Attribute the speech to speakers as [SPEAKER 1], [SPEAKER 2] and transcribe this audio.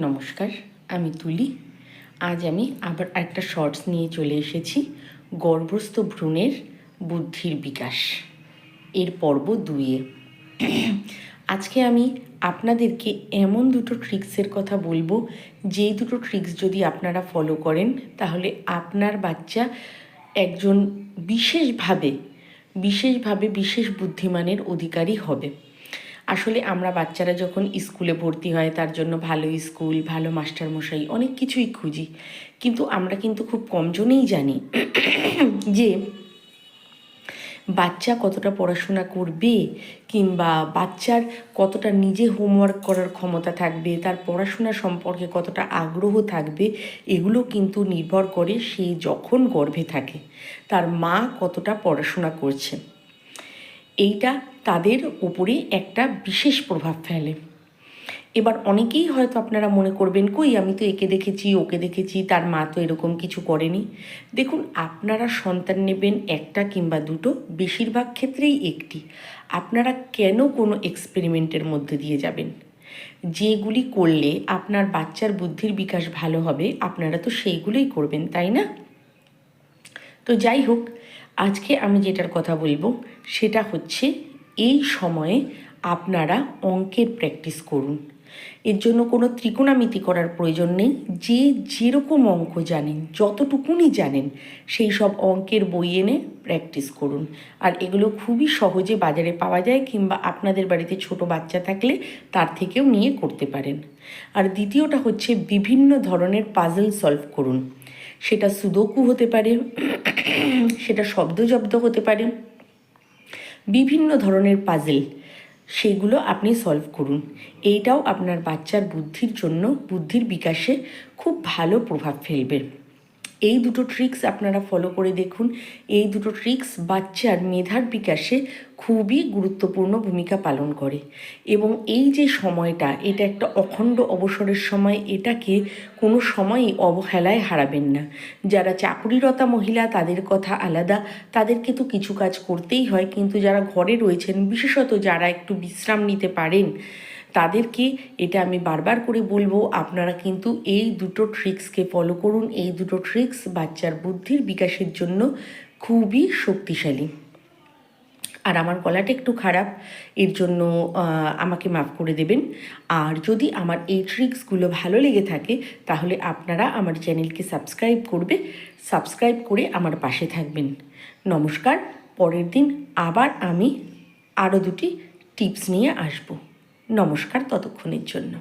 [SPEAKER 1] নমস্কার, আমি তুলি। আজ আমি আবার একটা শর্টস নিয়ে চলে এসেছি, গর্ভস্থ ভ্রূণের বুদ্ধির বিকাশ এর পর্ব 2-এ। আজকে আমি আপনাদেরকে এমন দুটো ট্রিক্সের কথা বলবো, যেই দুটো ট্রিক্স যদি আপনারা ফলো করেন তাহলে আপনার বাচ্চা একজন বিশেষ বুদ্ধিমানের অধিকারী হবে। আসলে আমরা বাচ্চারা যখন স্কুলে ভর্তি হয় তার জন্য ভালো স্কুল, ভালো মাস্টারমশাই অনেক কিছুই খুঁজি, কিন্তু আমরা কিন্তু খুব কম জনেই জানি যে বাচ্চা কতটা পড়াশোনা করবে, কিংবা বাচ্চার কতটা নিজে হোমওয়ার্ক করার ক্ষমতা থাকবে, তার পড়াশোনা সম্পর্কে কতটা আগ্রহ থাকবে। এগুলো কিন্তু নির্ভর করে সে যখন গর্ভে থাকে তার মা কতটা পড়াশোনা করছে। এইটা তাদের ওপরে একটা বিশেষ প্রভাব ফেলে। এবার অনেকেই হয়তো আপনারা মনে করবেন, কই আমি তো একে দেখেছি ওকে দেখেছি, তার মা তো এরকম কিছু করেনি। দেখুন, আপনারা সন্তান নেবেন একটা কিংবা দুটো, বেশিরভাগ ক্ষেত্রেই একটি। আপনারা কেন কোনো এক্সপেরিমেন্টের মধ্যে দিয়ে যাবেন? যেগুলি করলে আপনার বাচ্চার বুদ্ধির বিকাশ ভালো হবে আপনারা তো সেইগুলোই করবেন, তাই না? তো যাই হোক, আজকে আমি যেটার কথা বলবো সেটা হচ্ছে, এই সময়ে আপনারা অঙ্কের প্র্যাকটিস করুন। এর জন্য কোনো ত্রিকোণমিতি করার প্রয়োজন নেই। যে যেরকম অঙ্ক জানেন, যতটুকুনি জানেন, সেই সব অঙ্কের বই এনে প্র্যাকটিস করুন। আর এগুলো খুবই সহজে বাজারে পাওয়া যায়, কিংবা আপনাদের বাড়িতে ছোট বাচ্চা থাকলে তার থেকেও নিয়ে করতে পারেন। আর দ্বিতীয়টা হচ্ছে, বিভিন্ন ধরনের পাজল সলভ করুন। সেটা সুদোকু হতে পারে, সেটা শব্দজব্দ হতে পারে, বিভিন্ন ধরনের পাজল, সেগুলো আপনি সলভ করুন। এইটাও আপনার বাচ্চার বুদ্ধির বিকাশে খুব ভালো প্রভাব ফেলবে। এই দুটো ট্রিক্স আপনারা ফলো করে দেখুন। এই দুটো ট্রিক্স বাচ্চার মেধার বিকাশে খুবই গুরুত্বপূর্ণ ভূমিকা পালন করে। এবং এই যে সময়টা, এটা একটা অখণ্ড অবসরের সময়, এটাকে কোনো সময়ই অবহেলায় হারাবেন না। যারা চাকুরিরতা মহিলা তাদের কথা আলাদা, তাদেরকে তো কিছু কাজ করতেই হয়, কিন্তু যারা ঘরে রয়েছেন, বিশেষত যারা একটু বিশ্রাম নিতে পারেন, তাদেরকে এটা আমি বারবার করে বলবো, আপনারা কিন্তু এই দুটো ট্রিক্সকে ফলো করুন। এই দুটো ট্রিক্স বাচ্চার বুদ্ধির বিকাশের জন্য খুবই শক্তিশালী। আর আমার গলাটা একটু খারাপ, এর জন্য আমাকে মাফ করে দেবেন। আর যদি আমার এই ট্রিক্সগুলো ভালো লেগে থাকে তাহলে আপনারা আমার চ্যানেলকে সাবস্ক্রাইব করে আমার পাশে থাকবেন। নমস্কার। পরের দিন আবার আমি আরও দুটি টিপস নিয়ে আসব। নমস্কার ততক্ষণের জন্য।